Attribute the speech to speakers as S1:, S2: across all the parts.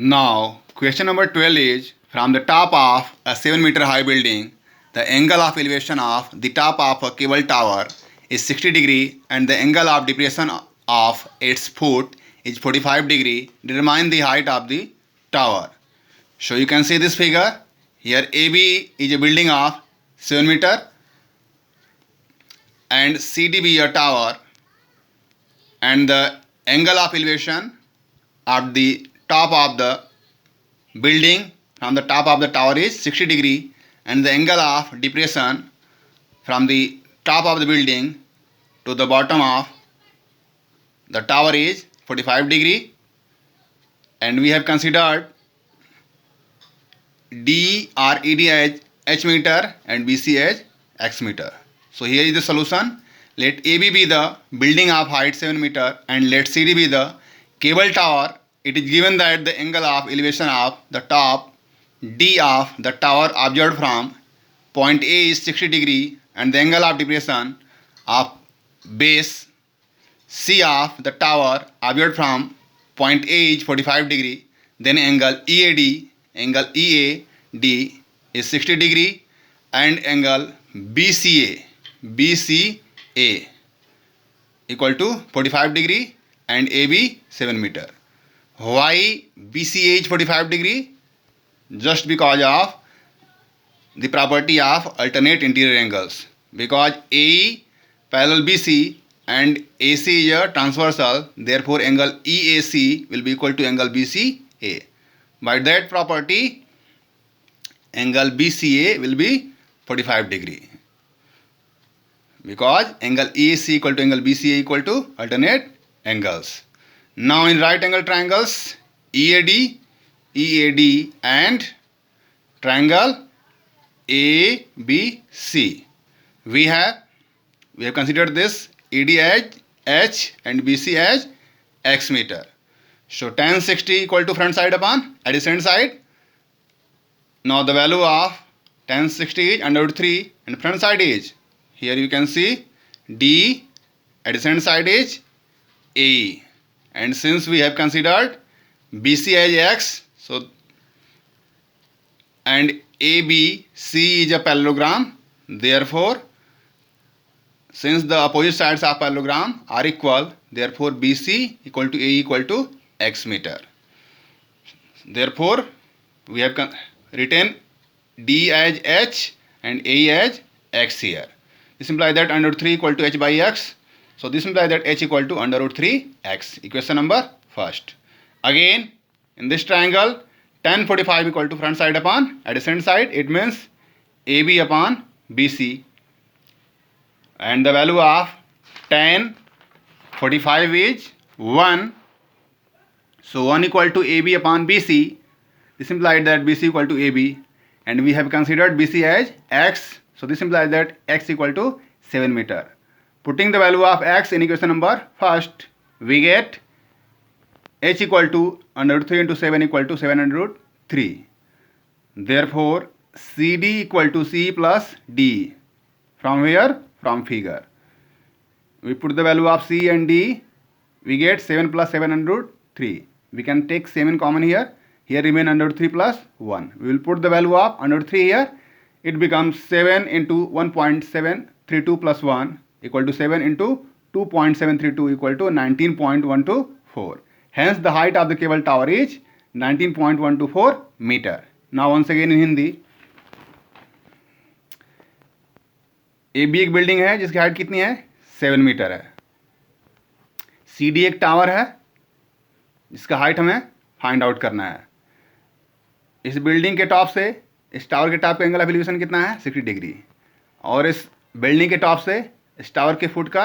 S1: Now, question number 12 is, from the top of a 7-meter high building, the angle of elevation of the top of a cable tower is 60 degree and the angle of depression of its foot is 45 degree. Determine the height of the tower. So you can see this figure. Here AB is a building of 7 meter and CDB a tower, and the angle of elevation of the top of the building from the top of the tower is 60 degree and the angle of depression from the top of the building to the bottom of the tower is 45 degree, and we have considered D or ED as H meter and BC as X meter. So here is the solution. Let AB be the building of height 7 meter and let CD be the cable tower. It is given that the angle of elevation of the top D of the tower observed from point A is 60 degree and the angle of depression of base C of the tower observed from point A is 45 degree. Then angle EAD is 60 degree and angle BCA equal to 45 degree and AB 7 meter. Why BCA is 45 degree? Just because of the property of alternate interior angles. Because AE parallel BC and AC is a transversal, therefore angle EAC will be equal to angle BCA. By that property, angle BCA will be 45 degree. Because angle EAC equal to angle BCA equal to alternate angles. Now in right angle triangles, EAD and triangle ABC, we have considered this ED as H and BC as X meter. So tan 60 equal to front side upon adjacent side. Now the value of tan 60 is under root 3 and front side is, here you can see D, adjacent side is AE. And since we have considered BC as X, so and ABC is a parallelogram, therefore since the opposite sides of parallelogram are equal, therefore BC equal to AE equal to X meter. Therefore we have written D as H and AE as X here. This implies that under root 3 equal to H by X. So this implies that H equal to under root 3x. Equation number first. Again, in this triangle, tan 45 equal to front side upon adjacent side. It means AB upon BC. And the value of tan 45 is 1. So 1 equal to AB upon BC. This implies that BC equal to AB. And we have considered BC as X. So this implies that X equal to 7 meter. Putting the value of X in equation number first, we get H equal to under root 3 into 7 equal to 7 under root 3. Therefore, CD equal to C plus D. From where? From figure. We put the value of C and D, we get 7 plus 7 under root 3. We can take 7 common here. Here remain under root 3 plus 1. We will put the value of under root 3 here. It becomes 7 into 1.732 plus 1 equal to 7 into 2.732 equal to 19.124. Hence the height of the cable tower is 19.124 meter. Now once again in Hindi. AB एक building है जिसकी height कितनी है 7 metre है. CD एक tower है जिसका height हमें फाइंड आउट करना है. इस बिल्डिंग के टॉप से इस टावर के टॉप का एंगल ऑफ एलिवेशन कितना है 60 डिग्री, और इस बिल्डिंग के टॉप से इस टावर के फुट का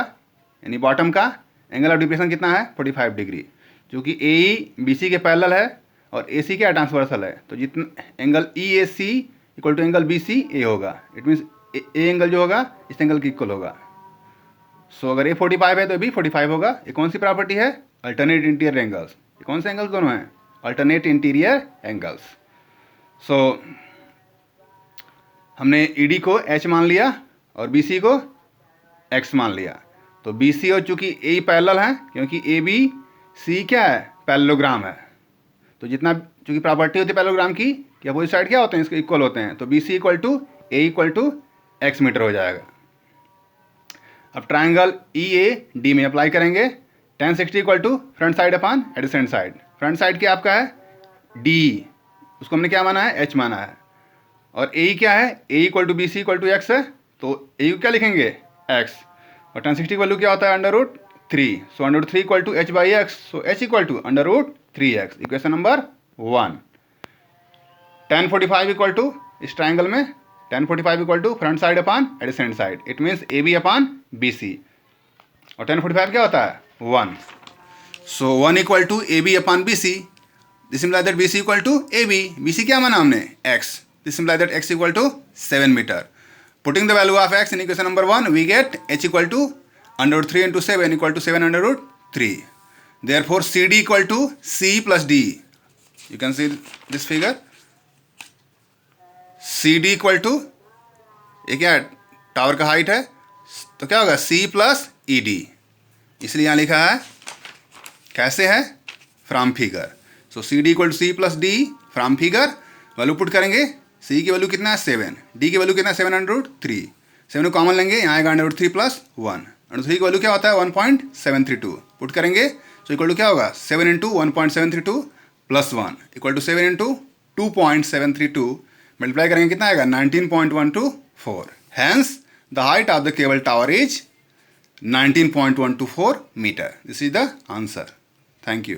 S1: यानी बॉटम का एंगल ऑफ डिप्रेशन कितना है 45 डिग्री, जो कि AE BC के पैरेलल है और AC के ट्रांसवर्सल है. तो जितना angle EAC equal to angle BCA होगा. इट मीन्स ए एंगल जो होगा इस एंगल के इक्वल होगा. सो अगर A 45 है तो B 45 होगा. ये कौन सी प्रॉपर्टी है? Alternate interior angles. ये कौन से एंगल्स दोनों हैं? Alternate interior angles. सो हमने ED को H मान लिया और BC को X मान लिया. तो BC और चूंकि A पैरेलल है क्योंकि AB C क्या है? पैरेललोग्राम है. तो जितना चूँकि प्रॉपर्टी होती है पैरेललोग्राम की कि अपोजिट साइड क्या होते हैं, इसके इक्वल होते हैं, तो B C equal to A equal to X metre हो जाएगा। अब ट्राइंगल ई ए डी में अप्लाई करेंगे। tan 60 equal to front side upon adjacent side. Front side क्या आपका है डी, उसको हमने क्या माना है एच माना है, और ए क्या है A equal to B C equal to X है, तो ए को क्या लिखेंगे एक्स, और tan 60 की वैल्यू क्या होता है √3, so √3 equal to H by X, so H equal to √3x, equation number 1। tan 45 equal to इस ट्राइंगल में tan 45 equal to front side upon adjacent side, it means A B upon B C, और tan 45 क्या होता है 1, so 1 equal to A B upon B C, this imply that B C equal to A B, B C क्या माना हमने x, this imply that x equal to 7 metre. Putting the value of x in equation number 1 we get h equal to √3 into 7 equal to 7 √3. Therefore, CD equal to C plus D. You can see this figure. CD equal to ये क्या है tower का height है, तो क्या होगा C plus ED, इसलिए यहाँ लिखा है कैसे है from figure. So CD equal to C plus D from figure. Value put करेंगे, C की वैल्यू कितना है 7, D की वैल्यू कितना है 7 √3, 7 को कॉमन लेंगे यहाँ आएगा √3 प्लस 1, √3 की वैल्यू क्या होता है 1.732, पुट करेंगे तो इक्वल टू क्या होगा 7 into 1.732 plus 1 equal to 7 into 2.732, multiply करेंगे कितना आएगा 19.124। Hence the height of the cable tower is 19.124 metre. This is the answer. Thank you.